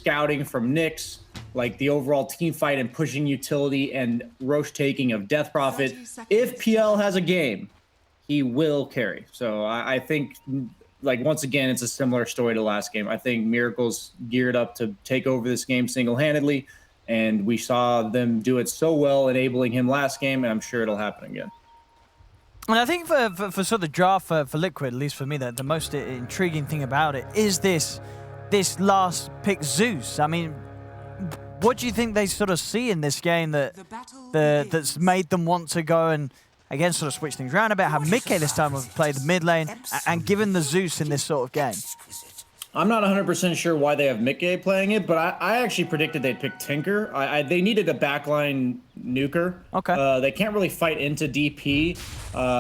scouting from Nyx, like the overall team fight and pushing utility and Roche taking of Death Prophet. If PL has a game, he will carry. So I think, like, once again, it's a similar story to last game. I think Miracle's geared up to take over this game single-handedly, and we saw them do it so well, enabling him last game, and I'm sure it'll happen again. And I think for sort of the draft for Liquid, at least for me, the most intriguing thing about it is this last pick, Zeus. I mean, what do you think they sort of see in this game that's made them want to go and, again, sort of switch things around a bit, have Mickey this time play the mid lane, and given the Zeus in this sort of game? I'm not 100% sure why they have Mickey playing it, but I actually predicted they'd pick Tinker. They needed a backline nuker. Okay. They can't really fight into DP.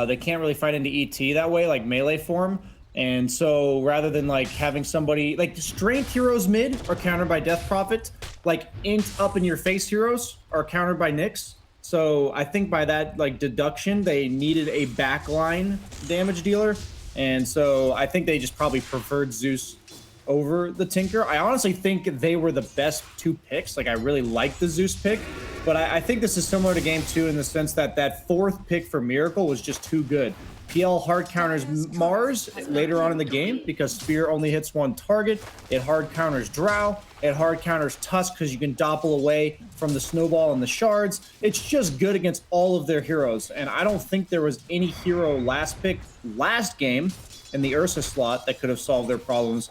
They can't really fight into ET that way, like melee form. And so rather than like having somebody like strength heroes mid are countered by Death Prophet, like int up in your face heroes are countered by Nyx. So I think by that like deduction, they needed a backline damage dealer. And so I think they just probably preferred Zeus over the Tinker. I honestly think they were the best two picks. Like, I really like the Zeus pick, but I think this is similar to game 2 in the sense that that 4th pick for Miracle was just too good. PL hard counters Mars later on in the game because Spear only hits one target. It hard counters Drow. It hard counters Tusk because you can doppel away from the snowball and the shards. It's just good against all of their heroes, and I don't think there was any hero last pick last game in the Ursa slot that could have solved their problems.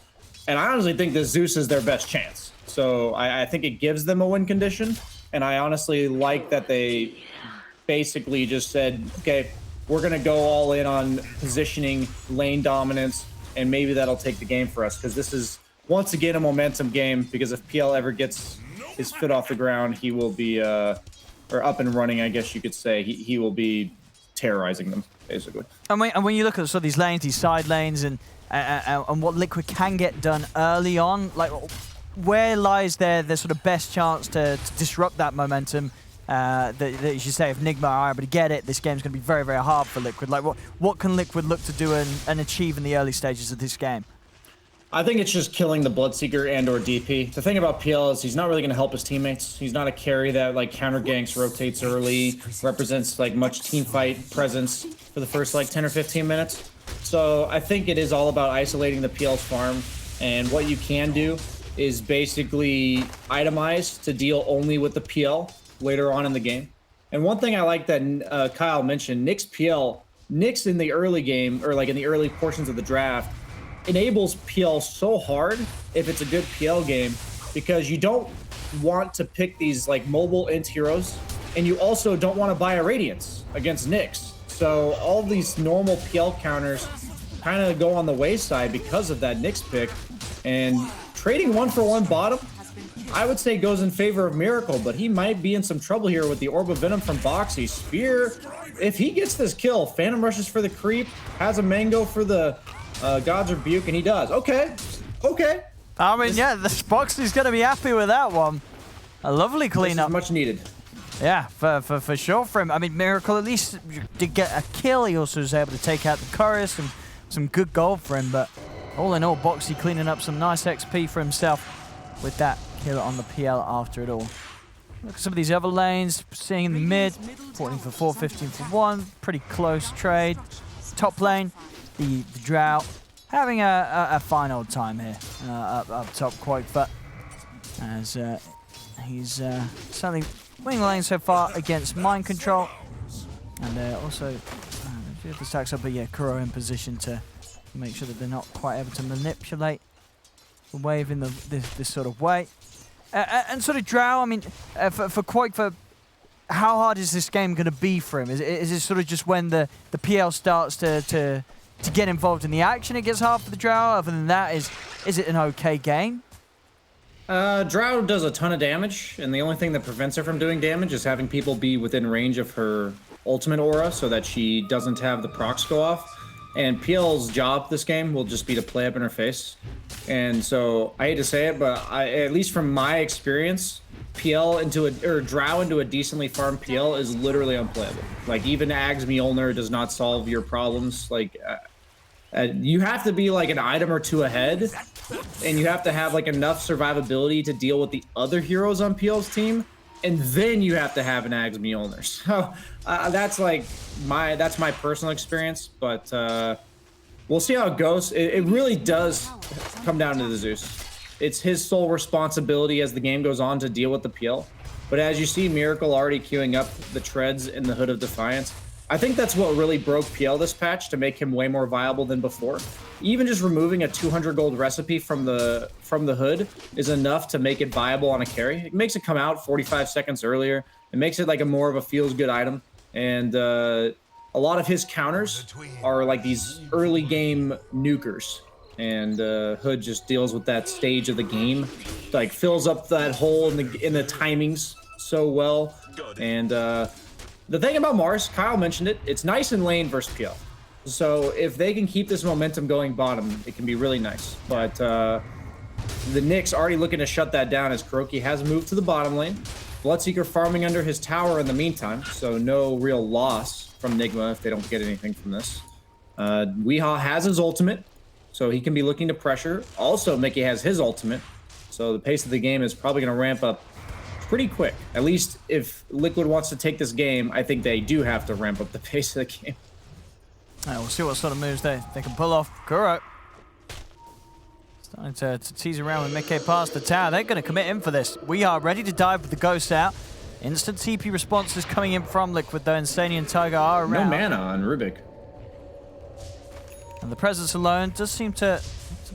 And I honestly think that Zeus is their best chance. So I think it gives them a win condition. And I honestly like that they basically just said, okay, we're going to go all in on positioning, lane dominance, and maybe that'll take the game for us. Because this is, once again, a momentum game. Because if PL ever gets his foot off the ground, he will be, or up and running, I guess you could say, he will be terrorizing them, basically. And when you look at sort of these lanes, these side lanes, and what Liquid can get done early on, like where lies their sort of best chance to disrupt that momentum? That you should say, if Nigma are able to get it, this game's going to be very, very hard for Liquid. Like what can Liquid look to do and achieve in the early stages of this game? I think it's just killing the Bloodseeker and or DP. The thing about PL is he's not really going to help his teammates. He's not a carry that like counter ganks, rotates early, represents like much team fight presence for the first like 10 or 15 minutes. So I think it is all about isolating the PL's farm, and what you can do is basically itemize to deal only with the PL later on in the game. And one thing I like that Kyle mentioned, Nyx in the early game, or like in the early portions of the draft, enables PL so hard if it's a good PL game, because you don't want to pick these like mobile int heroes, and you also don't want to buy a Radiance against Nyx. So all these normal PL counters kind of go on the wayside because of that Nyx pick, and trading 1-for-1 bottom, I would say goes in favor of Miracle, but he might be in some trouble here with the Orb of Venom from Boxy. Spear, if he gets this kill, Phantom rushes for the creep, has a mango for the God's Rebuke, and he does. Okay. I mean, yeah, the Boxy's going to be happy with that one. A lovely cleanup. Much needed. Yeah, for sure for him. I mean, Miracle at least did get a kill. He also was able to take out the chorus and some good gold for him. But all in all, Boxy cleaning up some nice XP for himself with that kill on the PL after it all. Look at some of these other lanes, seeing in the mid, 14 for 4, 15 for 1. Pretty close trade. Top lane, the Drow having a fine old time here up top, Quake, as he's certainly winning the lane so far against Mind Control. And also, a few of the stacks up, but yeah, Kuro in position to make sure that they're not quite able to manipulate the wave in this sort of way. And sort of Drow, I mean, for Quake, how hard is this game going to be for him? Is it sort of just when the PL starts to get involved in the action, it gets hard for the Drow? Other than that, is it an okay game? Drow does a ton of damage, and the only thing that prevents her from doing damage is having people be within range of her ultimate aura so that she doesn't have the procs go off. And PL's job this game will just be to play up in her face. And so, I hate to say it, but at least from my experience, Drow into a decently farmed PL is literally unplayable. Like, even Ags Mjolnir does not solve your problems. Like, You have to be like an item or two ahead, and you have to have like enough survivability to deal with the other heroes on PL's team, and then you have to have an Ags Mjolnir. So that's like that's my personal experience, but we'll see how it goes. It really does come down to the Zeus. It's his sole responsibility as the game goes on to deal with the PL. But as you see Miracle already queuing up the treads in the Hood of Defiance, I think that's what really broke PL this patch to make him way more viable than before. Even just removing a 200 gold recipe from the Hood is enough to make it viable on a carry. It makes it come out 45 seconds earlier. It makes it like a more of a feels-good item. And a lot of his counters are like these early game nukers. And Hood just deals with that stage of the game, like fills up that hole in the timings so well. And the thing about Mars, Kyle mentioned it, it's nice in lane versus PL. So if they can keep this momentum going bottom, it can be really nice. But the Knicks already looking to shut that down as Kuroki has moved to the bottom lane. Bloodseeker farming under his tower in the meantime, so no real loss from Nigma if they don't get anything from this. Weehaw has his ultimate, so he can be looking to pressure. Also, Mickey has his ultimate, so the pace of the game is probably going to ramp up pretty quick. At least if Liquid wants to take this game, I think they do have to ramp up the pace of the game. We'll see what sort of moves they can pull off. Kuro starting to tease around with Mickey past the tower. They're going to commit in for this. We are ready to dive with the Ghost out. Instant TP responses coming in from Liquid, though Insania and Tiger are around. No mana on Rubik. And the presence alone does seem to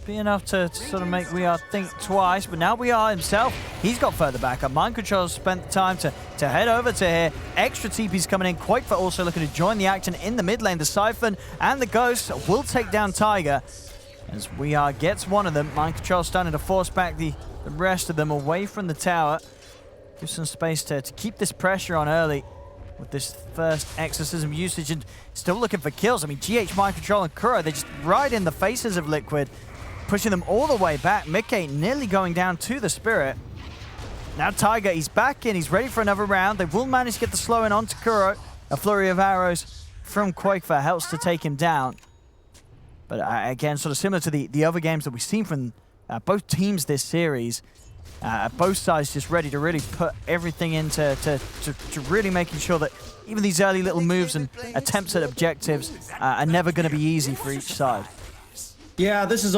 be enough to sort of make We Are think twice, but now We Are himself, he's got further back up. Mind Control spent the time to head over to here. Extra TP's coming in. Quakefor also looking to join the action in the mid lane. The Siphon and the Ghost will take down Tiger as We Are gets one of them. Mind Control starting to force back the rest of them away from the tower. Give some space to keep this pressure on early with this first exorcism usage, and still looking for kills. I mean, GH, Mind Control, and Kuro, they're just right in the faces of Liquid, pushing them all the way back. Mickey nearly going down to the Spirit. Now Tiger, he's back in, he's ready for another round. They will manage to get the slow in onto Kuro. A flurry of arrows from Quakefor helps to take him down. But again, sort of similar to the other games that we've seen from both teams this series, both sides just ready to really put everything into to really making sure that even these early little moves and attempts at objectives are never going to be easy for each side. Yeah, this is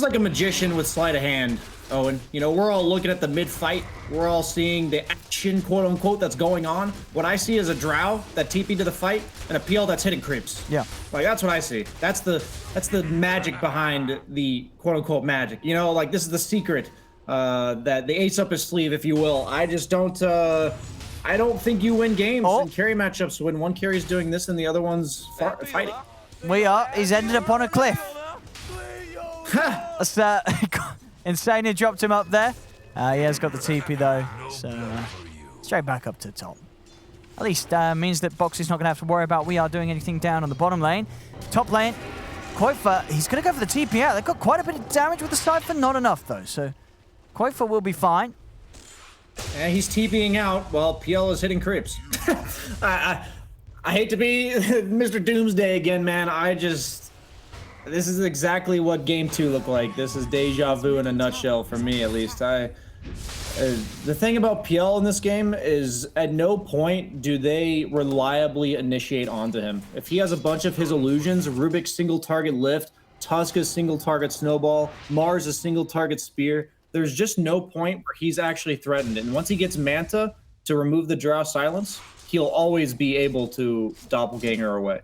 like a magician with sleight of hand, Owen. You know, we're all looking at the mid-fight. We're all seeing the action, quote-unquote, that's going on. What I see is a Drow that TP'd to the fight and a PL that's hitting creeps. Yeah. Like, that's what I see. That's the magic behind the quote-unquote magic. You know, like, this is the secret. That the ace up his sleeve, if you will. I just don't I don't think you win games in carry matchups when one carry is doing this and the other one's fighting. He's ended up on a cliff. That's Insania dropped him up there. He has got the TP though, so straight back up to the top. At least means that Boxy's not going to have to worry about We Are doing anything down on the bottom lane. Top lane, Quakefor, he's going to go for the TP out. They've got quite a bit of damage with the Siphon, not enough though, so Quakefor will be fine. And he's TPing out while PL is hitting creeps. I hate to be Mr. Doomsday again, man. This is exactly what Game 2 looked like. This is deja vu in a nutshell for me, at least. The thing about PL in this game is at no point do they reliably initiate onto him. If he has a bunch of his illusions, Rubik's single target lift, Tuska's single target snowball, Mars a single target spear, there's just no point where he's actually threatened. And once he gets Manta to remove the Drow silence, he'll always be able to doppelganger away.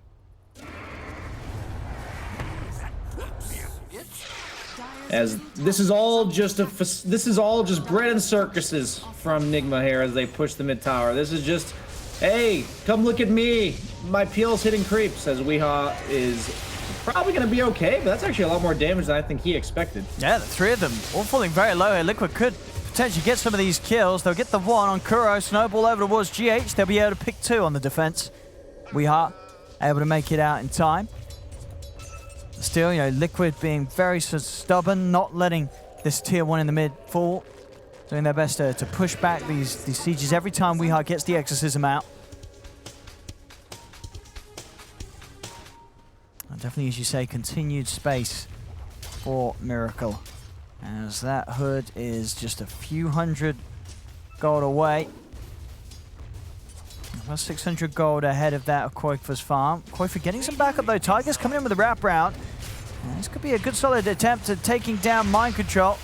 As this is all just bread and circuses from Nigma here as they push the mid tower. This is just, hey, come look at me. My PL's hitting creeps, as Weehaw is probably going to be okay, but that's actually a lot more damage than I think he expected. Yeah, the three of them all falling very low here. Liquid could potentially get some of these kills. They'll get the one on Kuro, snowball over towards GH. They'll be able to pick two on the defense. Weehaw able to make it out in time. Still, you know, Liquid being very stubborn, not letting this tier 1 in the mid fall. Doing their best to push back these sieges every time Weehaw gets the exorcism out. And Definitely, as you say, continued space for Miracle, as that hood is just a few hundred gold away. About 600 gold ahead of that of Koikfa's farm. Koikfa getting some backup though. Tigers coming in with a wraparound. And this could be a good solid attempt at taking down Mind Control.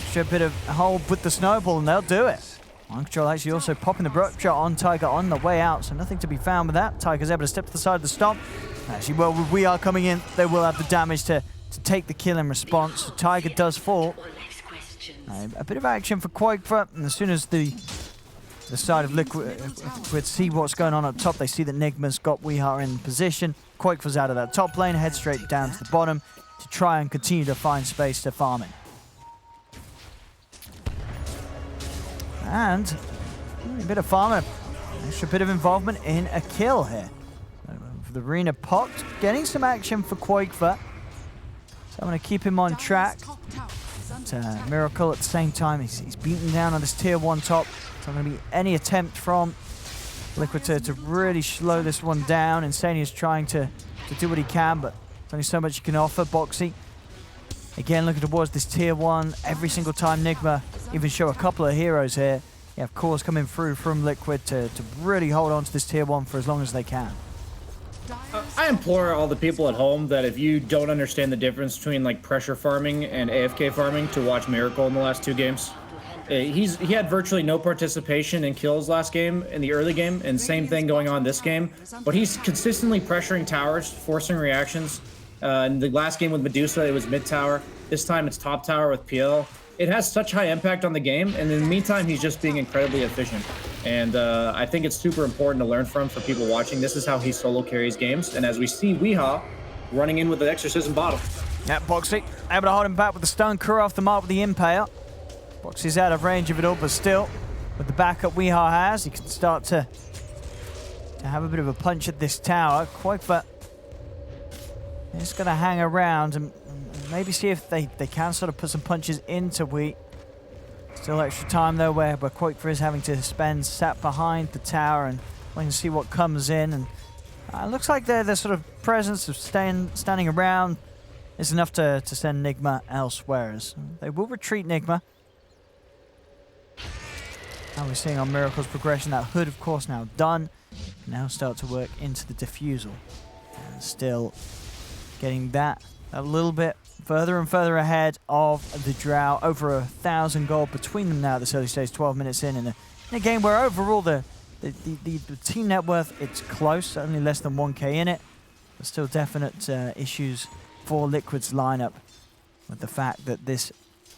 Extra bit of hold with the snowball and they'll do it. Mind Control actually also popping the rope shot on Tiger on the way out, so nothing to be found with that. Tiger's able to step to the side of the stomp. Actually, well, with We Are coming in, they will have the damage to take the kill in response. So Tiger does fall. A bit of action for Koikfa, and as soon as the side of Liquid see what's going on up top, they see that Nigma's got Weeha in position. Koikfa's out of that top lane, head straight down to the bottom to try and continue to find space to farm it. And a bit of farming, extra bit of involvement in a kill here. For the arena popped, getting some action for Koikfa. So I'm going to keep him on track. But, Miracle at the same time, he's beaten down on this tier 1 top. So going to be any attempt from Liquid to really slow this one down. Insane is trying to do what he can, but there's only so much you can offer. Boxy, again, looking towards this tier 1. Every single time Nigma even show a couple of heroes here. Yeah, of course, coming through from Liquid to really hold on to this tier 1 for as long as they can. I implore all the people at home that if you don't understand the difference between like pressure farming and AFK farming, to watch Miracle in the last 2 games. He had virtually no participation in kills last game, in the early game, and same thing going on this game. But he's consistently pressuring towers, forcing reactions. In the last game with Medusa, it was mid tower. This time it's top tower with PL. It has such high impact on the game, and in the meantime, he's just being incredibly efficient. And I think it's super important to learn from for people watching. This is how he solo carries games. And as we see Weeha running in with the Exorcism bottom. Yeah, Boxy able to hold him back with the stun, Kura off the mark with the Impale. Boxy's out of range of it all, but still, with the backup Weeha has, he can start to have a bit of a punch at this tower. Koikfa is going to hang around and maybe see if they can sort of put some punches into Wheat. Still extra time though, where Koikfa is having to spend sat behind the tower and wait and see what comes in. And it looks like their sort of presence of standing around is enough to send Nigma elsewhere. As they will retreat Nigma. Now we're seeing on Miracle's progression, that hood of course now done. Now start to work into the diffusal. And still getting that a little bit further and further ahead of the Drow. Over 1,000 gold between them now at this early stage, 12 minutes in a game where overall the team net worth, it's close, only less than 1k in it, but still definite issues for Liquid's lineup with the fact that this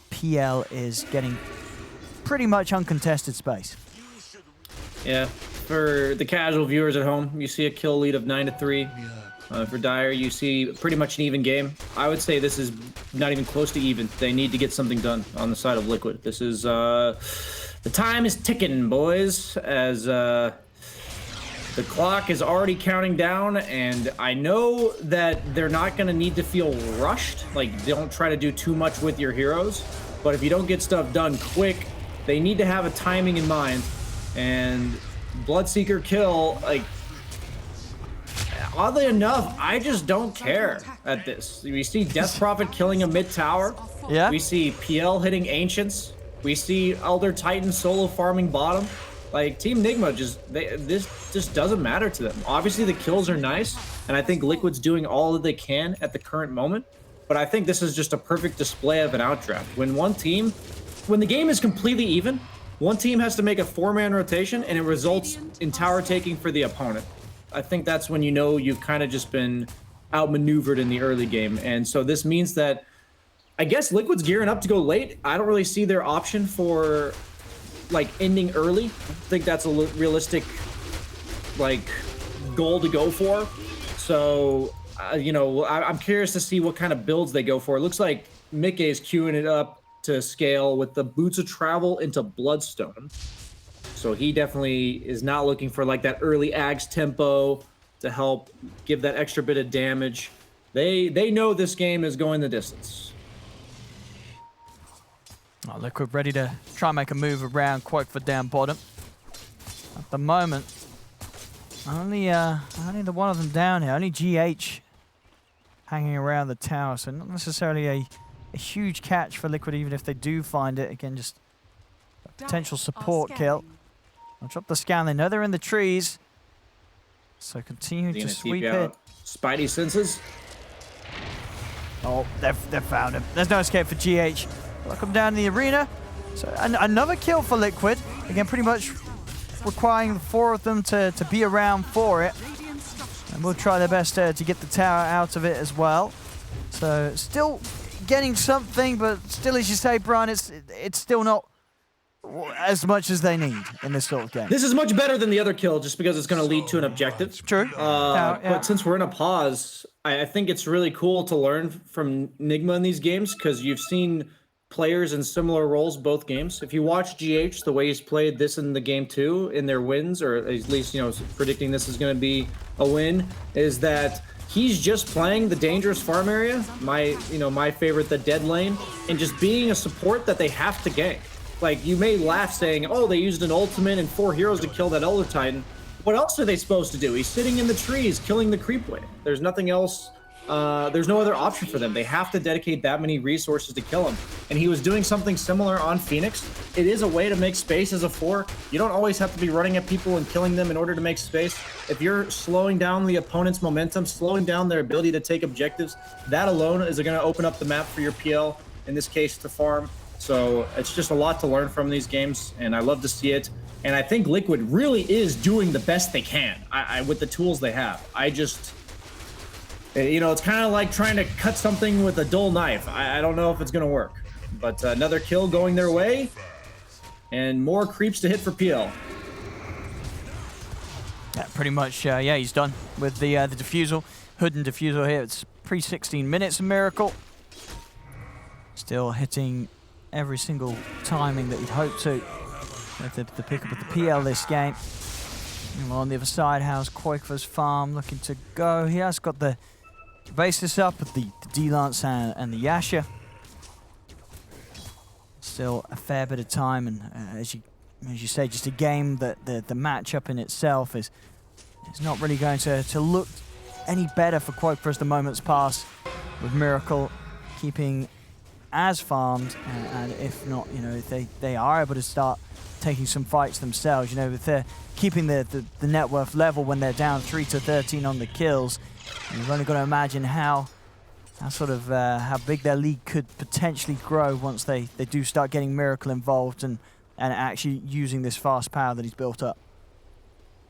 PL is getting pretty much uncontested space. Yeah, for the casual viewers at home, you see a kill lead of 9-3. For Dire, you see pretty much an even game. I would say this is not even close to even. They need to get something done on the side of Liquid. This is, the time is ticking, boys, as the clock is already counting down, and I know that they're not going to need to feel rushed. Like, don't try to do too much with your heroes, but if you don't get stuff done quick, they need to have a timing in mind. And Bloodseeker kill, like, oddly enough, I just don't care at this. We see Death Prophet killing a mid-tower. Yeah. We see PL hitting Ancients. We see Elder Titan solo farming bottom. Like, Team Nigma, this just doesn't matter to them. Obviously, the kills are nice, and I think Liquid's doing all that they can at the current moment. But I think this is just a perfect display of an outdraft. When the game is completely even, one team has to make a 4-man rotation, and it results in tower taking for the opponent. I think that's when you know you've kind of just been outmaneuvered in the early game. And so this means that, I guess Liquid's gearing up to go late. I don't really see their option for, like, ending early. I think that's a realistic, like, goal to go for. So, you know, I'm curious to see what kind of builds they go for. It looks like Mickey is queuing it up to scale with the Boots of Travel into Bloodstone. So he definitely is not looking for like that early Ags tempo to help give that extra bit of damage. They know this game is going the distance. Oh, Liquid ready to try and make a move around Koikfa down bottom. At the moment, only the one of them down here. Only GH hanging around the tower, so not necessarily a huge catch for Liquid, even if they do find it. Again, just a potential support kill. I'll drop the scan. They know they're in the trees, so continue to sweep it. Spidey senses. Oh, they've found him. There's no escape for GH. Lock him down in the arena. So another kill for Liquid. Again, pretty much requiring the 4 of them to be around for it. And we'll try their best to get the tower out of it as well. So still getting something, but still, as you say, Brian, it's still not as much as they need in this sort of game. This is much better than the other kill, just because it's going to lead to an objective. True. Yeah. But since we're in a pause, I think it's really cool to learn from Nigma in these games, because you've seen players in similar roles both games. If you watch GH, the way he's played this in the game 2 in their wins, or at least, predicting this is going to be a win, is that he's just playing the dangerous farm area, my favorite, the dead lane, and just being a support that they have to gank. Like, you may laugh saying, oh, they used an ultimate and 4 heroes to kill that Elder Titan. What else are they supposed to do? He's sitting in the trees killing the creep wave. There's nothing else. There's no other option for them. They have to dedicate that many resources to kill him. And he was doing something similar on Phoenix. It is a way to make space as a 4. You don't always have to be running at people and killing them in order to make space. If you're slowing down the opponent's momentum, slowing down their ability to take objectives, that alone is going to open up the map for your PL, in this case, to farm. So it's just a lot to learn from these games, and I love to see it. And I think Liquid really is doing the best they can with the tools they have. It's kind of like trying to cut something with a dull knife. I don't know if it's going to work. But another kill going their way, and more creeps to hit for PL. Yeah, pretty much, yeah, he's done with the defusal. Hood and defusal here. It's pre-16 minutes, a miracle. Still hitting every single timing that he'd hoped to. The pickup of the PL this game. And on the other side, how's Quakever's farm looking to go? He has got the basis up with the D-Lance and the Yasha. Still a fair bit of time, and as you say, just a game that the matchup in itself is not really going to look any better for Quakever as the moments pass, with Miracle keeping as farmed, and if not, if they are able to start taking some fights themselves, if they're keeping the net worth level when they're down 3-13 on the kills, you've only got to imagine how big their league could potentially grow once they do start getting Miracle involved and actually using this fast power that he's built up.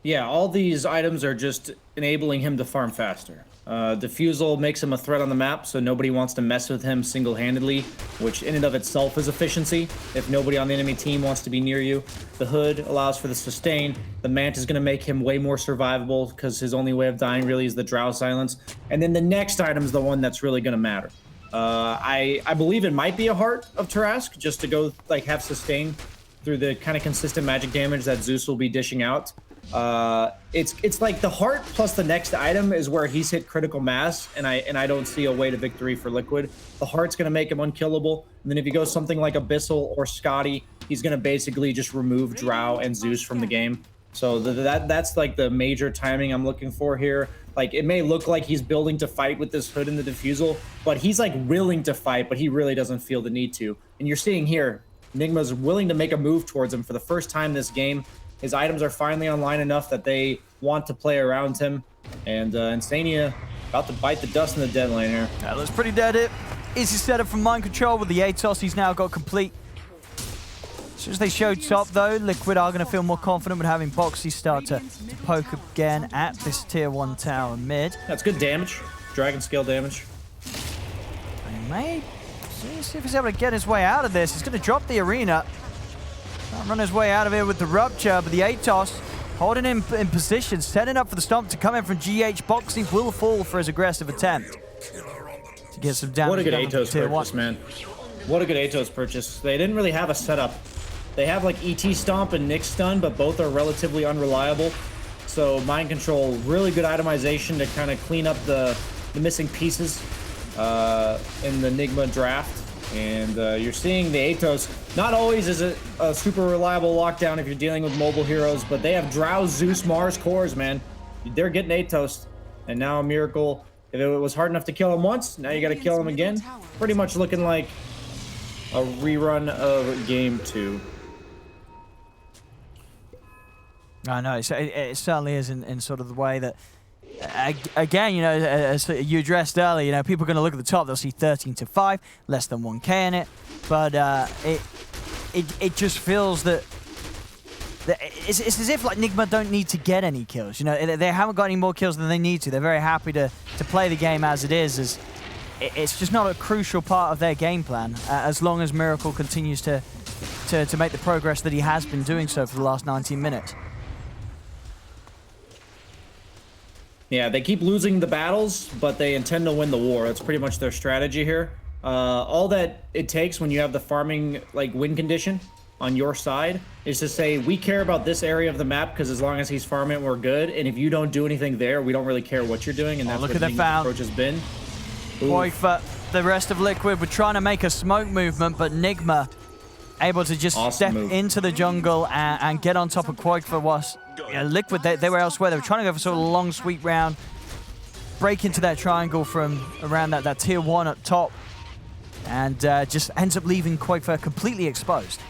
Yeah, all these items are just enabling him to farm faster. Defusal makes him a threat on the map, so nobody wants to mess with him single-handedly, which in and of itself is efficiency, if nobody on the enemy team wants to be near you. The Hood allows for the sustain. The Mant is going to make him way more survivable, because his only way of dying really is the Drow Silence. And then the next item is the one that's really going to matter. I believe it might be a Heart of Tarask, just to go have sustain through the kind of consistent magic damage that Zeus will be dishing out. It's like the Heart plus the next item is where he's hit critical mass, and I don't see a way to victory for Liquid. The Heart's going to make him unkillable, and then if you go something like Abyssal or Scotty, he's going to basically just remove Drow and Zeus from the game. So that's like the major timing I'm looking for here. Like, it may look like he's building to fight with this Hood and the defusal, but he's like willing to fight, but he really doesn't feel the need to. And you're seeing here, Nigma's willing to make a move towards him for the first time this game. His items are finally online enough that they want to play around him. And Insania about to bite the dust in the dead lane here. That looks pretty dead. Easy setup from Mind Control with the ATOS he's now got complete. As soon as they show top, though, Liquid are going to feel more confident with having Boxy start to poke again at this tier 1 tower mid. That's good damage. Dragon scale damage. He may see if he's able to get his way out of this. He's going to drop the arena. Run his way out of here with the Rupture, but the ATOS holding him in position, setting up for the stomp to come in from GH. Boxy will fall for his aggressive attempt to get some damage. What a good ATOS purchase, man. What a good ATOS purchase. They didn't really have a setup. They have like ET Stomp and Nick Stun, but both are relatively unreliable. So Mind Control, really good itemization to kind of clean up the missing pieces in the Nigma draft. And you're seeing the ATOS. Not always is it a super reliable lockdown if you're dealing with mobile heroes, but they have Drow, Zeus, Mars cores, man. They're getting ATOS. And now Miracle If it was hard enough to kill him once, now you got to kill him again. Pretty much looking like a rerun of game 2. I know, it certainly is in sort of the way that, again, you know, as you addressed earlier, you know, people are going to look at the top, they'll see 13-5, less than 1k in it, but it just feels that it's as if like Nigma don't need to get any kills. You know, they haven't got any more kills than they need to. They're very happy to play the game as it is. As it's just not a crucial part of their game plan, as long as Miracle continues to make the progress that he has been doing so for the last 19 minutes. Yeah, they keep losing the battles, but they intend to win the war. That's pretty much their strategy here. All that it takes when you have the farming like win condition on your side is to say, we care about this area of the map because as long as he's farming it, we're good. And if you don't do anything there, we don't really care what you're doing. And that's look what at the foul. approach has been. Koifa, the rest of Liquid were trying to make a smoke movement, but Nigma able to just step into the jungle and get on top of Koifa. Was Liquid, they were elsewhere. They were trying to go for sort of a long sweep round, break into that triangle from around that tier 1 up top, and just ends up leaving Koifa completely exposed.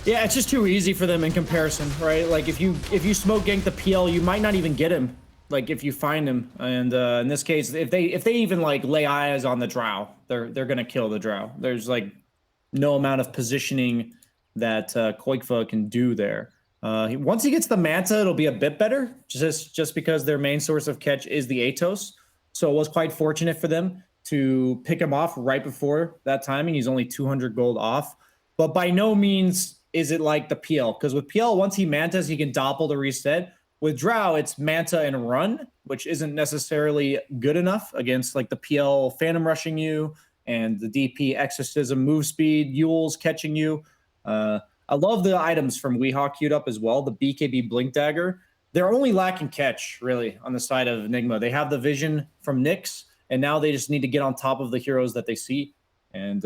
Yeah, it's just too easy for them in comparison, right? Like if you smoke gank the PL, you might not even get him. Like if you find him, and in this case, if they even like lay eyes on the Drow, they're gonna kill the Drow. There's like no amount of positioning that Koifa can do there. Once he gets the Manta, it'll be a bit better, just because their main source of catch is the Atos. So it was quite fortunate for them to pick him off right before that timing. He's only 200 gold off, but by no means is it like the PL, because with PL, once he mantas, he can doppel to reset. With Drow, it's manta and run, which isn't necessarily good enough against like the PL Phantom rushing you and the DP Exorcism move speed, Yules catching you. I love the items from Weehawk queued up as well. The BKB Blink Dagger. They're only lacking catch, really, on the side of Nigma. They have the vision from Nyx, and now they just need to get on top of the heroes that they see. And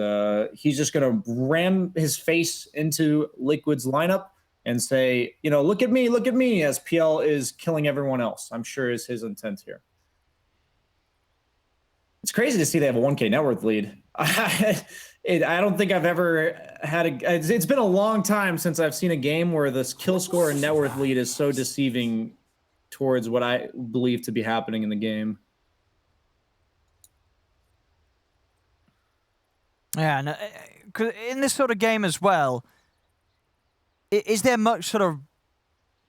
he's just going to ram his face into Liquid's lineup and say, you know, look at me, as PL is killing everyone else. I'm sure is his intent here. It's crazy to see they have a 1K net worth lead. I don't think I've ever had it's been a long time since I've seen a game where this kill score and net worth lead is so deceiving towards what I believe to be happening in the game. Yeah, and in this sort of game as well, is there much sort of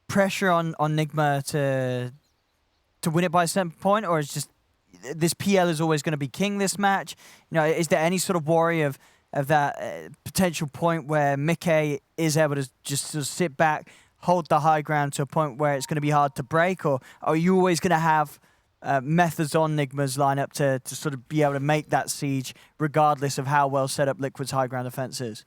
pressure on Nigma to win it by a certain point, or is just this PL is always going to be king this match? You know, is there any sort of worry of that potential point where Mickey is able to just sort of sit back, hold the high ground to a point where it's going to be hard to break, or are you always going to have methods on Nigma's lineup to sort of be able to make that siege regardless of how well set up Liquid's high ground defense is?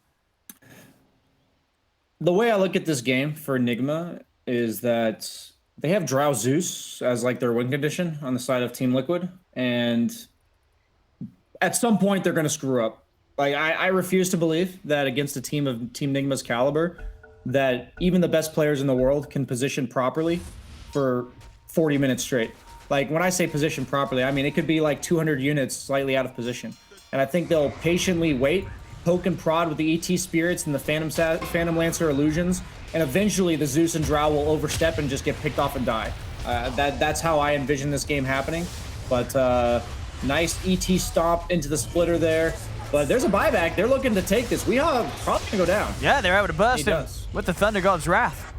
The way I look at this game for Nigma is that they have Drow Zeus as like their win condition on the side of Team Liquid, and at some point they're going to screw up. Like I refuse to believe that against a team of Team Nigma's caliber that even the best players in the world can position properly for 40 minutes straight. Like when I say position properly, I mean it could be like 200 units slightly out of position. And I think they'll patiently wait, poke and prod with the ET Spirits and the Phantom Lancer Illusions, and eventually the Zeus and Drow will overstep and just get picked off and die. That's how I envision this game happening. But nice ET stomp into the splitter there. But there's a buyback. They're looking to take this. We are probably gonna go down. Yeah, they're able to burst him with the Thunder God's Wrath.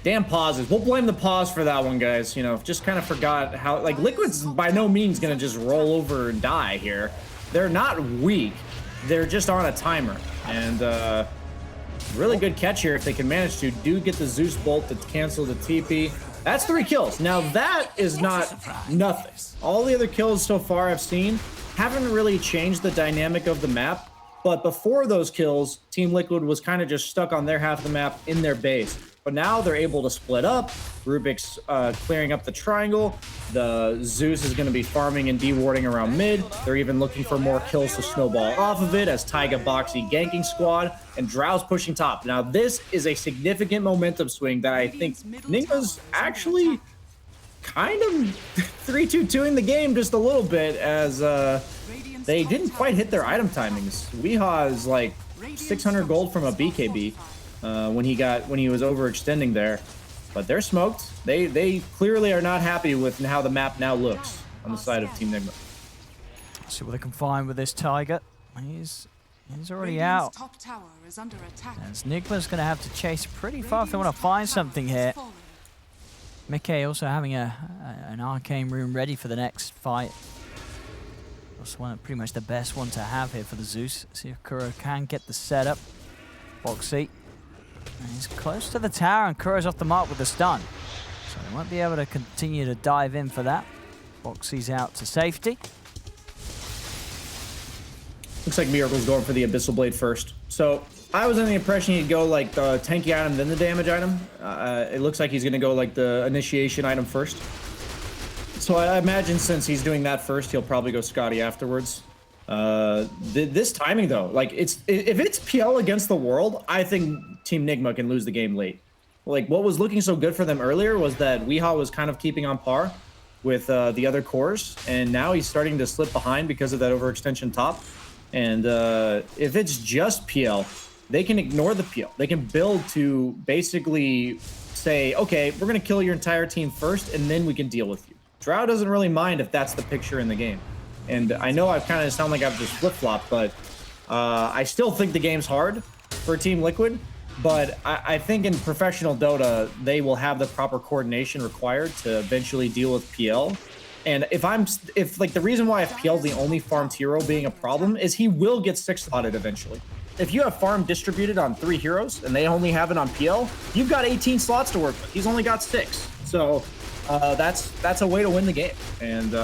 Damn pauses. We'll blame the pause for that one, guys. You know, just kind of forgot how, like, Liquid's by no means going to just roll over and die here. They're not weak. They're just on a timer. And really good catch here if they can manage to. Do get the Zeus Bolt to cancel the TP. That's 3 kills. Now, that is not nothing. All the other kills so far I've seen haven't really changed the dynamic of the map. But before those kills, Team Liquid was kind of just stuck on their half of the map in their base. But now they're able to split up. Rubik's clearing up the triangle. The Zeus is going to be farming and dewarding around mid. They're even looking for more kills to snowball off of it as Taiga Boxy ganking squad and Drow's pushing top. Now this is a significant momentum swing that I think Nigma's actually kind of 3-2-2ing the game just a little bit, as they didn't quite hit their item timings. Weehaw is like 600 gold from a BKB when he was overextending there, but they're smoked. They clearly are not happy with how the map now looks on the side of Team Nigma. See what they can find with this Tiger. He's already out. Top tower is under attack. As Nigma's going to have to chase pretty far if they want to find something here. Mickey also having an arcane rune ready for the next fight. That's pretty much the best one to have here for the Zeus. See if Kuro can get the setup. Boxy. And he's close to the tower, and Kuro's off the mark with the stun. So they won't be able to continue to dive in for that. Boxy's out to safety. Looks like Miracle's going for the Abyssal Blade first. So I was under the impression he'd go like the tanky item, then the damage item. It looks like he's going to go like the initiation item first. So I imagine since he's doing that first, he'll probably go Scotty afterwards. This timing though, like if it's PL against the world, I think Team Nigma can lose the game late. Like what was looking so good for them earlier was that Weehaw was kind of keeping on par with the other cores, and now he's starting to slip behind because of that overextension top. And if it's just PL, they can ignore the PL. They can build to basically say, okay, we're going to kill your entire team first, and then we can deal with you. Drow doesn't really mind if that's the picture in the game. And I know I kind of sound like I've just flip-flopped, but I still think the game's hard for Team Liquid. But I think in professional Dota, they will have the proper coordination required to eventually deal with PL. And if like the reason why PL is the only farmed hero being a problem is he will get 6-slotted eventually. If you have farm distributed on 3 heroes and they only have it on PL, you've got 18 slots to work with. He's only got 6. So that's a way to win the game. And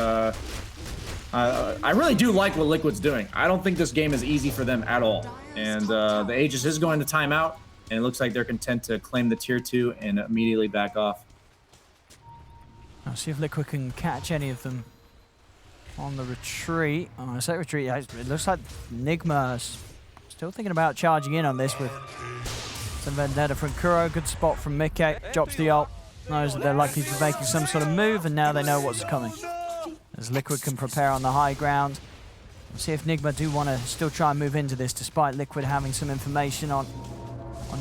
I really do like what Liquid's doing. I don't think this game is easy for them at all. And the Aegis is going to timeout, and it looks like they're content to claim the tier 2 and immediately back off. I'll see if Liquid can catch any of them on the retreat. Oh, I say retreat. It looks like Nigma's still thinking about charging in on this with some vendetta from Kuro. Good spot from Mickey. Drops the ult. Knows that they're likely to be making some sort of move, and now they know what's coming. As Liquid can prepare on the high ground. We'll see if Nigma do want to still try and move into this, despite Liquid having some information on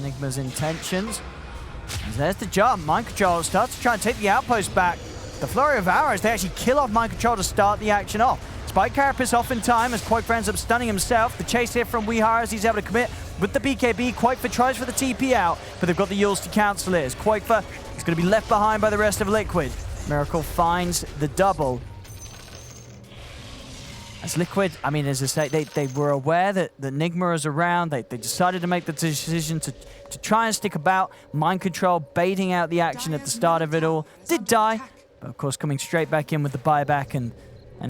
Nigma's intentions. And there's the jump. Mind Control starts to try and take the outpost back. The flurry of arrows, they actually kill off Mind Control to start the action off. Spike Carapace off in time as Quoifer ends up stunning himself. The chase here from Weehaw as he's able to commit with the BKB. Quoifer tries for the TP out, but they've got the Yules to cancel it. As Quoifer is going to be left behind by the rest of Liquid. Miracle finds the double. As Liquid, I mean, as I say, they were aware that Nigma is around. They decided to make the decision to try and stick about. Mind Control baiting out the action at the start of it all. Did die, but of course coming straight back in with the buyback, and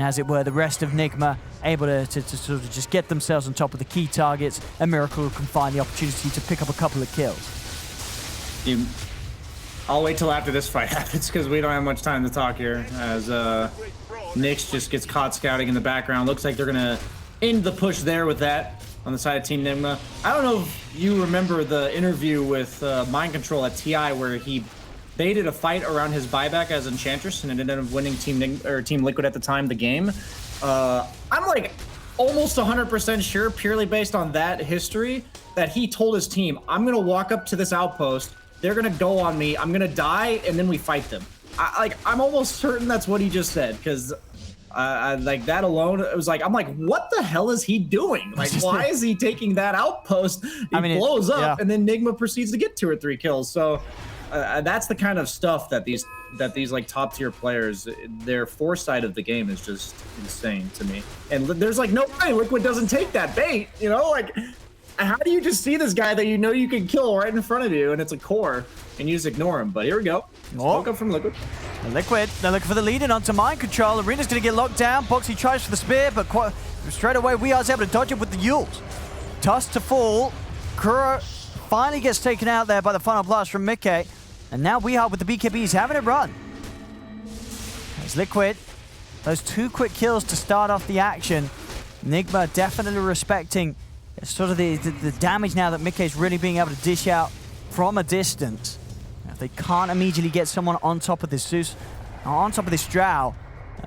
as it were, the rest of Nigma able to sort of just get themselves on top of the key targets, and Miracle can find the opportunity to pick up a couple of kills. I'll wait till after this fight happens because we don't have much time to talk here, as Nyx just gets caught scouting in the background. Looks like they're going to end the push there with that on the side of Team Nigma. I don't know if you remember the interview with Mind Control at TI where he baited a fight around his buyback as Enchantress and it ended up winning Team Liquid at the time the game. I'm like almost 100% sure, purely based on that history, that he told his team, I'm going to walk up to this outpost, they're going to go on me, I'm going to die, and then we fight them. I'm almost certain that's what he just said, because like that alone, it was like, I'm like, what the hell is he doing? Like, why is he taking that outpost? He blows up, and then Nigma proceeds to get 2 or 3 kills. So that's the kind of stuff that these like top tier players, their foresight of the game is just insane to me. And there's like no way Liquid doesn't take that bait, you know? Like, how do you just see this guy that you know you can kill right in front of you and it's a core and you just ignore him? But here we go. Spoke up from Liquid. Liquid, they're looking for the lead in onto Mind Control. Arena's going to get locked down. Boxy tries for the spear, but straight away Weehar's able to dodge it with the Yules. Toss to fall. Kuro finally gets taken out there by the final blast from Mickey. And now Weehaw with the BKBs having it run. There's Liquid. Those 2 quick kills to start off the action. Nigma definitely respecting sort of the damage now that Mickey's really being able to dish out from a distance. If they can't immediately get someone on top of this Zeus, On top of this Drow,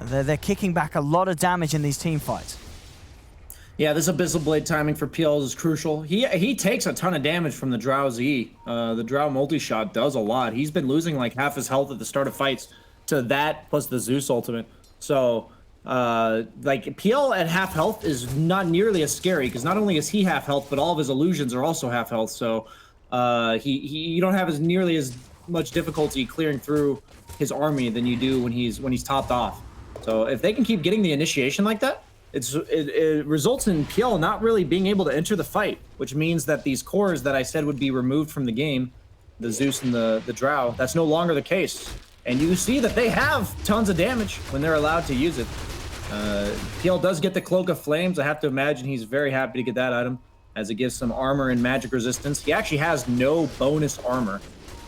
they're kicking back a lot of damage in these team fights. Yeah, this Abyssal Blade timing for PL is crucial. He takes a ton of damage from the Drow's E. The Drow multi-shot does a lot. He's been losing like half his health at the start of fights to that plus the Zeus ultimate. So, like, PL at half health is not nearly as scary because not only is he half health, but all of his illusions are also half health. So, you don't have nearly as much difficulty clearing through his army than you do when he's topped off. So, if they can keep getting the initiation like that, it results in PL not really being able to enter the fight, which means that these cores that I said would be removed from the game, the Zeus and the Drow, that's no longer the case. And you see that they have tons of damage when they're allowed to use it. PL does get the Cloak of Flames. I have to imagine he's very happy to get that item, as it gives some armor and magic resistance. He actually has no bonus armor.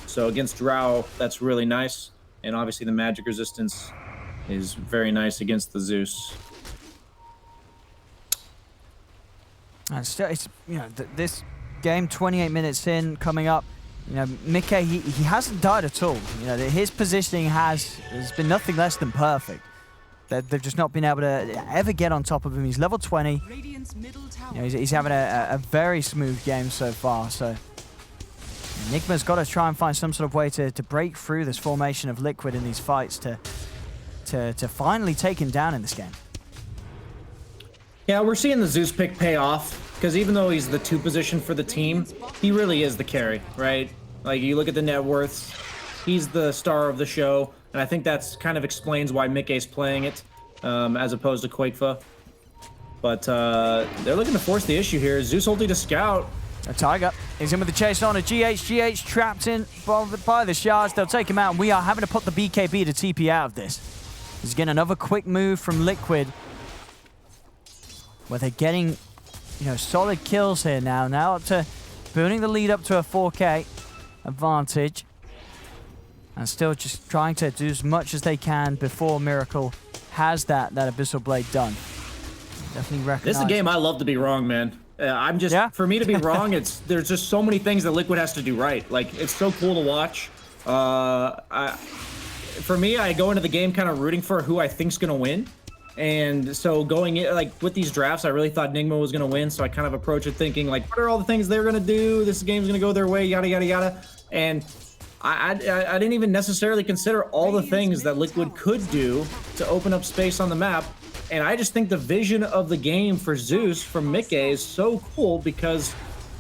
So against Drow, that's really nice. And obviously the magic resistance is very nice against the Zeus. And still, it's, you know, this game, 28 minutes in, coming up, you know, Mickey, he hasn't died at all. You know, his positioning has been nothing less than perfect. They've just not been able to ever get on top of him. He's level 20. You know, he's having a very smooth game so far. So Nigma's got to try and find some sort of way to break through this formation of Liquid in these fights to finally take him down in this game. Yeah, we're seeing the Zeus pick pay off, because even though he's the 2 position for the team, he really is the carry, right? Like, you look at the net worths, he's the star of the show, and I think that's kind of explains why Mickey's playing it, as opposed to Quakefa. But they're looking to force the issue here. Zeus ulti to scout. A Tiger. He's in with the chase on a GH trapped in by the shards. They'll take him out, and we are having to put the BKB to TP out of this. He's getting another quick move from Liquid, where they're getting, you know, solid kills here now. Now up to building the lead up to a 4K advantage. And still just trying to do as much as they can before Miracle has that Abyssal Blade done. Definitely recognize. This is a game I love to be wrong, man. I'm just, for me to be wrong, there's just so many things that Liquid has to do right. Like, it's so cool to watch. For me, I go into the game kind of rooting for who I think's gonna win. And so going in, like, with these drafts, I really thought Nigma was going to win. So I kind of approach it thinking, like, what are all the things they're going to do? This game's going to go their way, yada, yada, yada. And I didn't even necessarily consider all the things that Liquid could do to open up space on the map. And I just think the vision of the game for Zeus from Mickey is so cool, because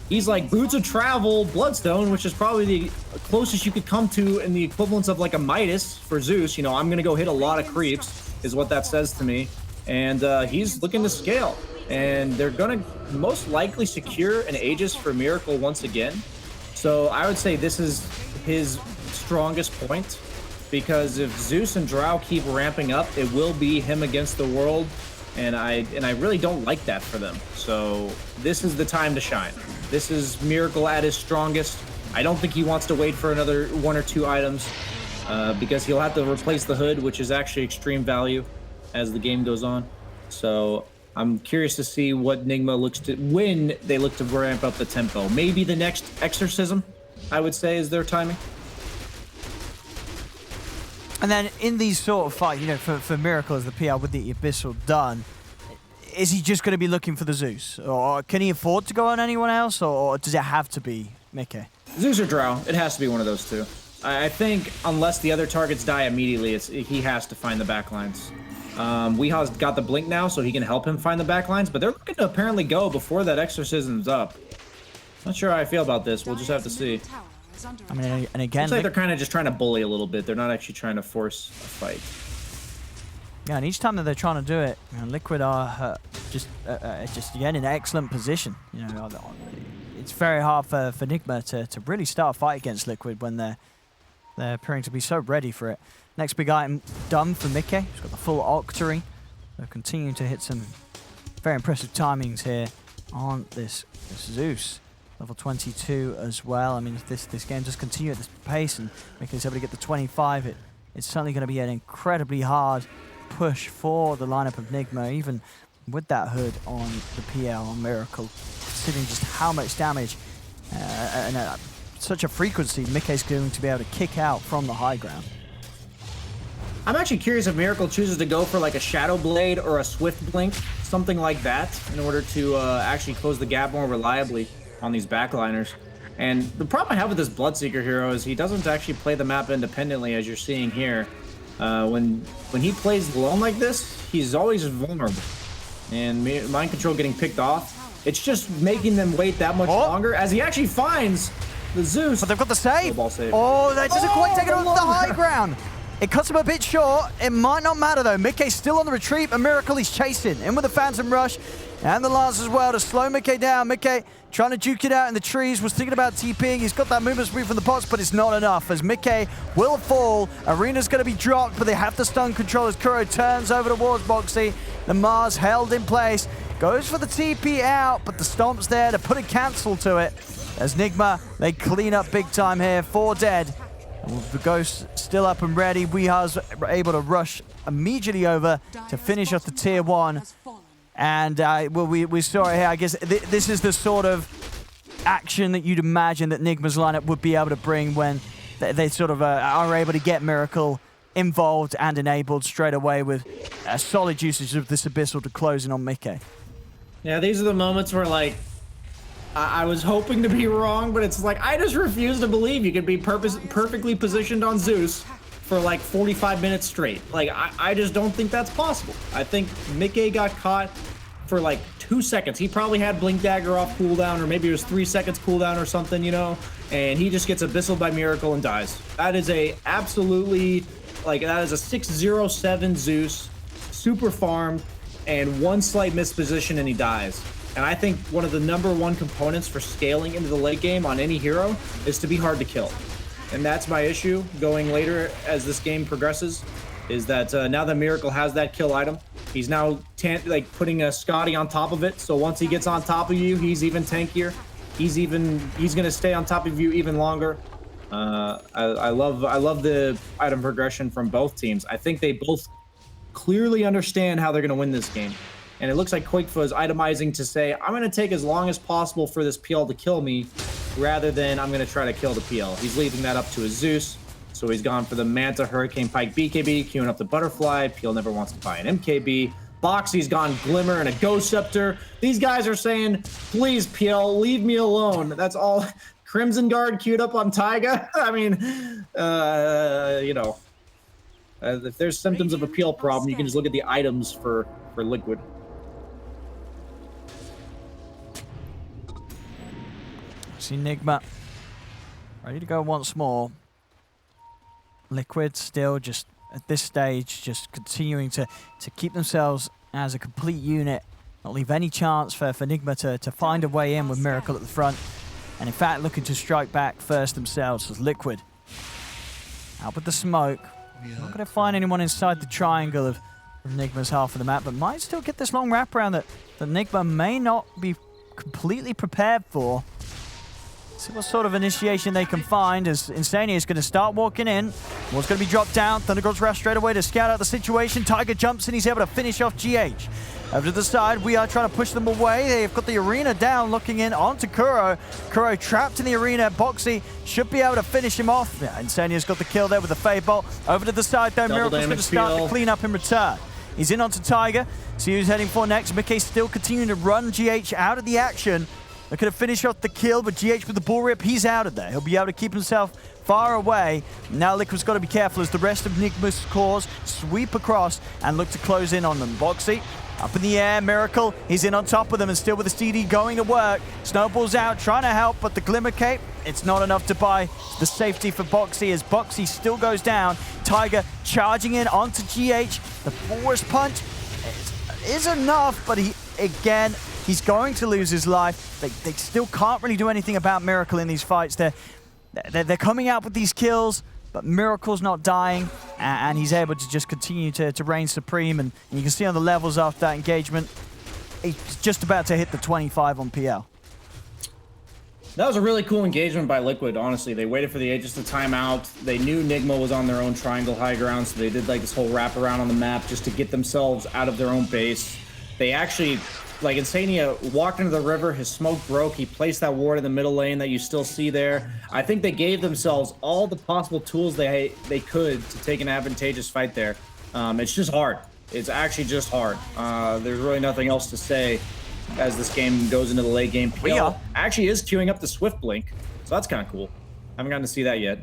he's like Boots of Travel, Bloodstone, which is probably the closest you could come to in the equivalence of like a Midas for Zeus. You know, I'm going to go hit a lot of creeps, is what that says to me. And he's looking to scale. And they're going to most likely secure an Aegis for Miracle once again. So I would say this is his strongest point, because if Zeus and Drow keep ramping up, it will be him against the world. And I really don't like that for them. So this is the time to shine. This is Miracle at his strongest. I don't think he wants to wait for another 1 or 2 items, because he'll have to replace the hood, which is actually extreme value as the game goes on. So I'm curious to see what Nigma looks to, when they look to ramp up the tempo. Maybe the next Exorcism, I would say, is their timing. And then in these sort of fights, you know, for Miracle as the PR with the Abyssal done, is he just going to be looking for the Zeus? Or can he afford to go on anyone else? Or does it have to be Mickey? Zeus or Drow. It has to be one of those 2. I think unless the other targets die immediately, he has to find the backlines. Weeha's got the blink now, so he can help him find the backlines, but they're looking to apparently go before that Exorcism's up. Not sure how I feel about this. We'll just have to see. I mean, and again, looks like they're kind of just trying to bully a little bit. They're not actually trying to force a fight. Yeah, and each time that they're trying to do it, you know, Liquid are just again in excellent position. You know, it's very hard for Nigma to really start a fight against Liquid when they're appearing to be so ready for it. Next big item done for Mickey. He's got the full Octory. They're continuing to hit some very impressive timings here on this Zeus. Level 22 as well. I mean, if this game does continue at this pace and Mickey's able to get the 25, it's certainly going to be an incredibly hard push for the lineup of Nigma, even with that hood on the PL on Miracle, considering just how much damage and such a frequency Mickey's going to be able to kick out from the high ground. I'm actually curious if Miracle chooses to go for like a Shadow Blade or a Swift Blink, something like that, in order to actually close the gap more reliably on these backliners. And the problem I have with this Bloodseeker hero is he doesn't actually play the map independently, as you're seeing here. When he plays alone like this, he's always vulnerable. And Mind Control getting picked off, it's just making them wait that much longer as he actually finds the Zeus. But they've got the save. Save. Oh, that doesn't quite take it on the high ground. It cuts him a bit short. It might not matter though. Mickey's still on the retreat, but Miracle is chasing. In with the Phantom Rush and the Lance as well to slow Mickey down. Mickey trying to juke it out in the trees, was thinking about TPing. He's got that movement speed from the bots, but it's not enough as Mickey will fall. Arena's going to be dropped, but they have the stun control as Kuro turns over towards Boxy. The Mars held in place. Goes for the TP out, but the Stomp's there to put a cancel to it. As Nigma, they clean up big time here. 4 dead. And with the Ghost still up and ready, Weeha's able to rush immediately over to finish off the tier 1. And well, we saw it here. I guess this is the sort of action that you'd imagine that Nigma's lineup would be able to bring when they sort of are able to get Miracle involved and enabled straight away with a solid usage of this Abyssal to close in on Mickey. Yeah, these are the moments where, like, I was hoping to be wrong, but it's like, I just refuse to believe you could be perfectly positioned on Zeus for like 45 minutes straight. Like, I just don't think that's possible. I think Mickey got caught for like 2 seconds. He probably had Blink Dagger off cooldown, or maybe it was 3 seconds cooldown or something, you know? And he just gets Abyssal by Miracle and dies. That is a absolutely, like, that is a 607 Zeus, super farmed, and 1 slight misposition and he dies. And I think one of the #1 components for scaling into the late game on any hero is to be hard to kill. And that's my issue going later as this game progresses, is that now that Miracle has that kill item, he's now like putting a Scotty on top of it. So once he gets on top of you, he's even tankier. He's gonna stay on top of you even longer. I love the item progression from both teams. I think they both clearly understand how they're gonna win this game. And it looks like Koikfa is itemizing to say, I'm going to take as long as possible for this PL to kill me, rather than I'm going to try to kill the PL. He's leaving that up to his Zeus. So he's gone for the Manta, Hurricane Pike, BKB, queuing up the Butterfly. PL never wants to buy an MKB. Boxy's gone Glimmer and a Ghost Scepter. These guys are saying, please, PL, leave me alone. That's all. Crimson Guard queued up on Taiga. I mean, you know, if there's symptoms of a PL problem, you can just look at the items for Liquid. See Nigma ready to go once more. Liquid still just at this stage just continuing to keep themselves as a complete unit, not leave any chance for Nigma to find a way in with Miracle at the front, and in fact looking to strike back first themselves as Liquid out with the smoke. Not going to find anyone inside the triangle of Nigma's half of the map, but might still get this long wraparound that Nigma may not be completely prepared for. See what sort of initiation they can find as Insania is going to start walking in. What's going to be dropped down. Thundergod's Wrath straight away to scout out the situation. Tiger jumps in. He's able to finish off GH. Over to the side, we are trying to push them away. They've got the arena down, looking in onto Kuro. Kuro trapped in the arena. Boxy should be able to finish him off. Yeah, Insania's got the kill there with the Fade Bolt. Over to the side though, Miracle's going to start the cleanup in return. He's in onto Tiger. See who's heading for next. Mickey still continuing to run GH out of the action. They could have finished off the kill, but GH with the bull rip, he's out of there. He'll be able to keep himself far away. Now Liquid's got to be careful as the rest of Nigma's cores sweep across and look to close in on them. Boxy up in the air, Miracle, he's in on top of them and still with the CD going to work. Snowball's out, trying to help, but the Glimmer Cape, it's not enough to buy the safety for Boxy as Boxy still goes down. Tiger charging in onto GH. The Force Punch is enough, but he's going to lose his life. They still can't really do anything about Miracle in these fights. They're coming out with these kills, but Miracle's not dying, and he's able to just continue to reign supreme. And you can see on the levels after that engagement, he's just about to hit the 25 on PL. That was a really cool engagement by Liquid, honestly. They waited for the Aegis to time out. They knew Nigma was on their own triangle high ground, so they did like this whole wraparound on the map just to get themselves out of their own base. They actually like Insania walked into the river, his smoke broke, he placed that ward in the middle lane that you still see there. I think they gave themselves all the possible tools they could to take an advantageous fight there. It's just hard. It's actually just hard. There's really nothing else to say as this game goes into the late game. PL actually is queuing up the Swift Blink, so that's kind of cool. Haven't gotten to see that yet.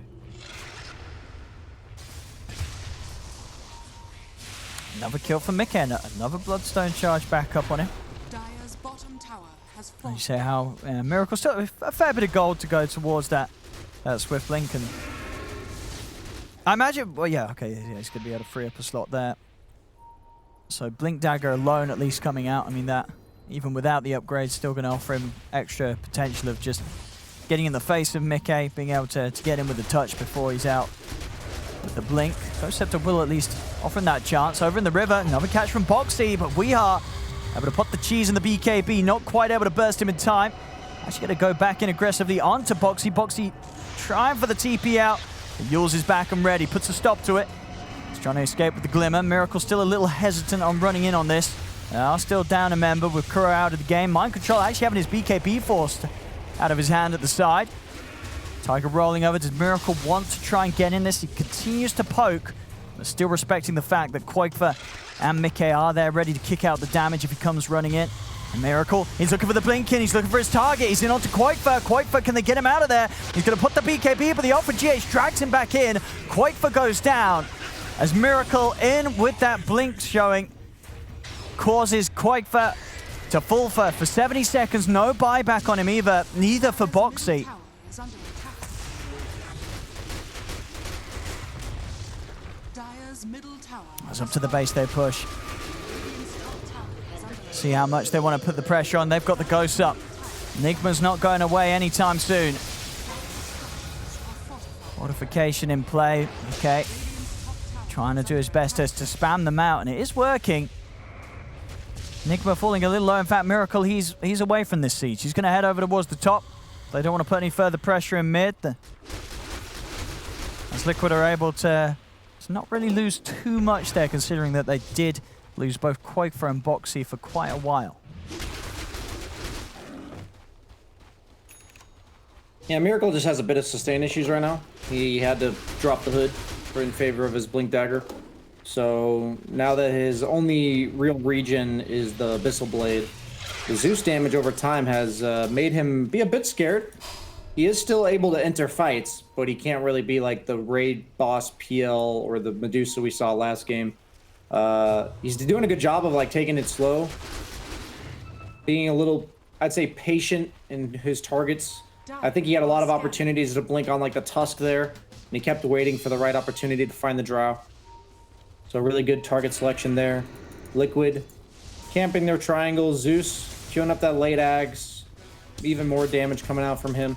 Another kill for Mickey, another Bloodstone charge back up on him. Dire's bottom tower has fallen. You say how Miracle still a fair bit of gold to go towards that Swift Blink, and I imagine, well, yeah, okay, yeah, he's going to be able to free up a slot there. So Blink Dagger alone at least coming out, I mean that, even without the upgrade, still going to offer him extra potential of just getting in the face of Mickey, being able to get him with the touch before he's out with the Blink. Ghost Scepter will at least offer him that chance. Over in the river, another catch from Boxy, but we are able to put the cheese in the BKB, not quite able to burst him in time. Actually going to go back in aggressively onto Boxy. Boxy trying for the TP out. Yules is back and ready, puts a stop to it. He's trying to escape with the Glimmer. Miracle still a little hesitant on running in on this. Still down a member with Kuro out of the game. Mind Control actually having his BKB forced out of his hand at the side. Tiger rolling over. Does Miracle want to try and get in this? He continues to poke, but still respecting the fact that Quakefer and Mickey are there ready to kick out the damage if he comes running in. And Miracle, he's looking for the blink in, he's looking for his target, he's in onto Quakefer. Quakefer, can they get him out of there? He's going to put the BKB, but the ult for GH drags him back in. Quakefer goes down as Miracle in with that blink showing. Causes Quakefer to fall for 70 seconds. No buyback on him either, neither for Boxy. It's up to the base they push. See how much they want to put the pressure on. They've got the ghosts up. Nigma's not going away anytime soon. Fortification in play. Okay. Trying to do his best to spam them out, and it is working. Nigma falling a little low. In fact, Miracle, he's away from this siege. He's going to head over towards the top. They don't want to put any further pressure in mid. As Liquid are able to not really lose too much there, considering that they did lose both Quakefer and Boxy for quite a while. Yeah, Miracle just has a bit of sustain issues right now. He had to drop the hood in favor of his Blink Dagger. So now that his only real regen is the Abyssal Blade, the Zeus damage over time has made him be a bit scared. He is still able to enter fights, but he can't really be like the raid boss PL or the Medusa we saw last game. He's doing a good job of like taking it slow, being a little, I'd say, patient in his targets. I think he had a lot of opportunities to blink on like the Tusk there, and he kept waiting for the right opportunity to find the Drow. So really good target selection there. Liquid camping their triangle. Zeus queuing up that late Ags. Even more damage coming out from him.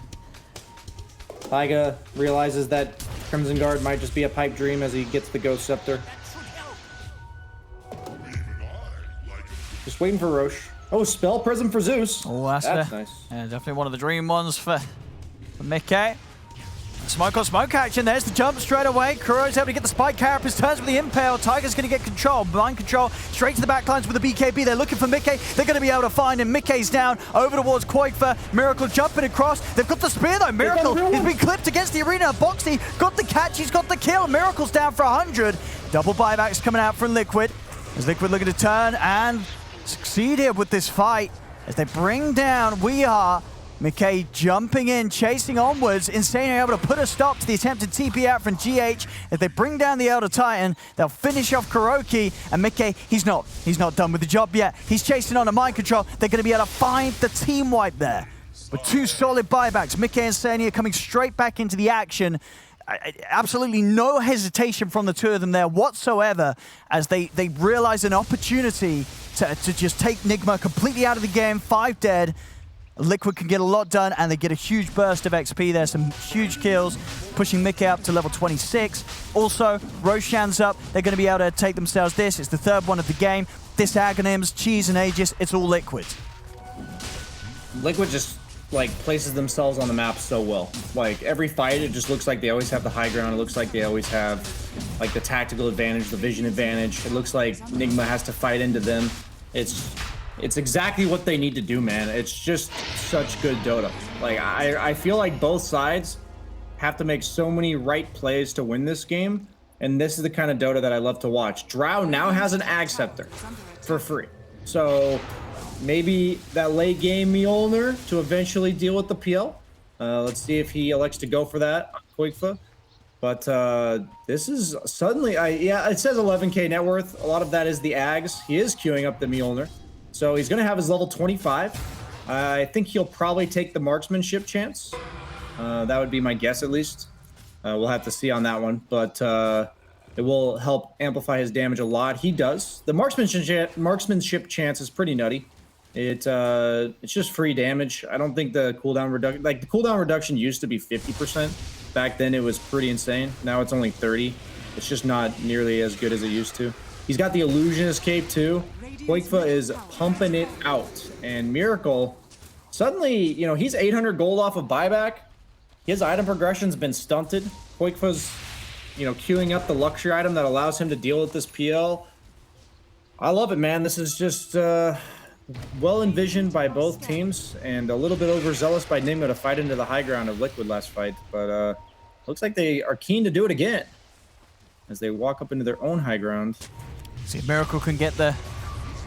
Taiga realizes that Crimson Guard might just be a pipe dream as he gets the Ghost Scepter. Just waiting for Roche. Oh, Spell Prism for Zeus. Oh, that's nice. Yeah, definitely one of the dream ones for Mickey. Smoke on smoke action. There's the jump straight away. Kuro's able to get the spike. Carapace turns with the impale. Tiger's going to get control. Mind Control straight to the backlines with the BKB. They're looking for Mickey. They're going to be able to find him. Mickey's down over towards Quakefer. Miracle jumping across. They've got the spear though. Miracle has been clipped against the arena. Boxy got the catch. He's got the kill. Miracle's down for 100. Double buybacks coming out from Liquid. As Liquid looking to turn and succeed here with this fight. As they bring down We Are. Mickey jumping in, chasing onwards. Insane able to put a stop to the attempted TP out from GH. If they bring down the Elder Titan, they'll finish off Kuroki. And Mickey, he's not done with the job yet. He's chasing on a Mind Control. They're going to be able to find the team wipe there. With two solid buybacks, Mickey and Sania coming straight back into the action. Absolutely no hesitation from the two of them there whatsoever, as they realize an opportunity to just take Nigma completely out of the game. 5 dead. Liquid can get a lot done, and they get a huge burst of XP there. Some huge kills, pushing Mickey up to level 26. Also, Roshan's up. They're going to be able to take themselves this. It's the 3rd one of the game. This Aghanim's, Cheese, and Aegis, it's all Liquid. Liquid just, like, places themselves on the map so well. Like, every fight, it just looks like they always have the high ground. It looks like they always have, like, the tactical advantage, the vision advantage. It looks like Nigma has to fight into them. It's It's exactly what they need to do, man. It's just such good Dota. Like, I feel like both sides have to make so many right plays to win this game, and this is the kind of Dota that I love to watch. Drow now has an Ag Scepter for free. So maybe that late game Mjolnir to eventually deal with the PL. Let's see if he elects to go for that on Koikfa. But this is suddenly, yeah, it says 11k net worth. A lot of that is the Ags. He is queuing up the Mjolnir. So he's going to have his level 25. I think he'll probably take the marksmanship chance. That would be my guess, at least. We'll have to see on that one. But it will help amplify his damage a lot. He does. The marksmanship chance is pretty nutty. It's just free damage. I don't think the cooldown reduction... Like, the cooldown reduction used to be 50%. Back then, it was pretty insane. Now it's only 30. It's just not nearly as good as it used to. He's got the Illusionist Cape, too. Koikfa is pumping it out. And Miracle, suddenly, you know, he's 800 gold off of buyback. His item progression's been stunted. Koikfa's, you know, queuing up the luxury item that allows him to deal with this PL. I love it, man. This is just well envisioned by both teams and a little bit overzealous by Nigma to fight into the high ground of Liquid last fight. But looks like they are keen to do it again as they walk up into their own high ground. See if Miracle can get the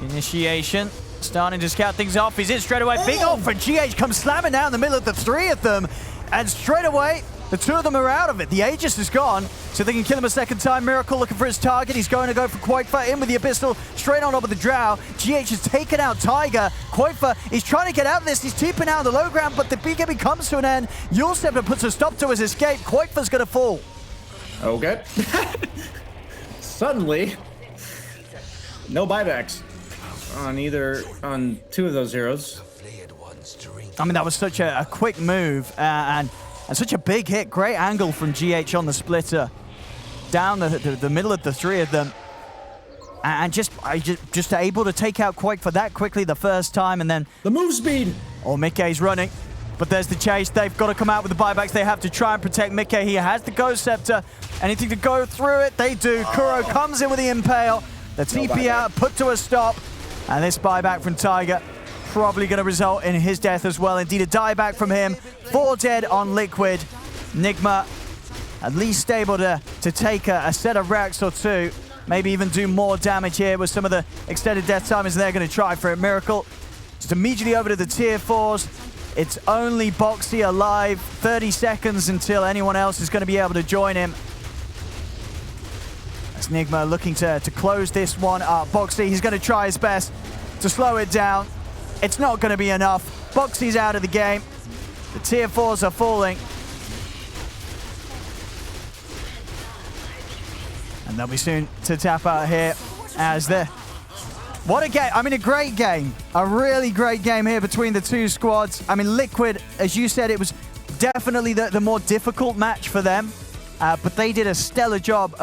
initiation. Starting to scout things off. He's in straight away. Big ult for GH comes slamming down in the middle of the three of them. And straight away, the two of them are out of it. The Aegis is gone, so they can kill him a second time. Miracle looking for his target. He's going to go for Koikfa in with the Abyssal, straight on top of the Drow. GH has taken out Tiger. Koikfa, he's trying to get out of this. He's teeping out of the low ground, but the BKB comes to an end. Yulstep puts a stop to his escape. Koikfa's going to fall. Okay. Suddenly, no buybacks on two of those heroes. I mean, that was such a quick move and such a big hit. Great angle from GH on the splitter. Down the middle of the three of them. And just able to take out Koikfa that quickly the first time, and then... The move speed! Oh, Mickey's running. But there's the chase. They've got to come out with the buybacks. They have to try and protect Mickey. He has the Ghost Scepter. Anything to go through it, they do. Kuro comes in with the Impale. The TP out, put to a stop. And this buyback from Tiger probably going to result in his death as well. Indeed, a dieback from him. 4 dead on Liquid. Nigma at least able to take a set of racks or two. Maybe even do more damage here with some of the extended death timers. They're going to try for it. Miracle just immediately over to the tier 4s. It's only Boxy alive. 30 seconds until anyone else is going to be able to join him. As Nigma looking to close this one up. Boxy, he's going to try his best to slow it down. It's not going to be enough. Boxy's out of the game. The tier 4s are falling. And they'll be soon to tap out here as the... What a game. I mean, a great game. A really great game here between the two squads. I mean, Liquid, as you said, it was definitely the more difficult match for them. But they did a stellar job of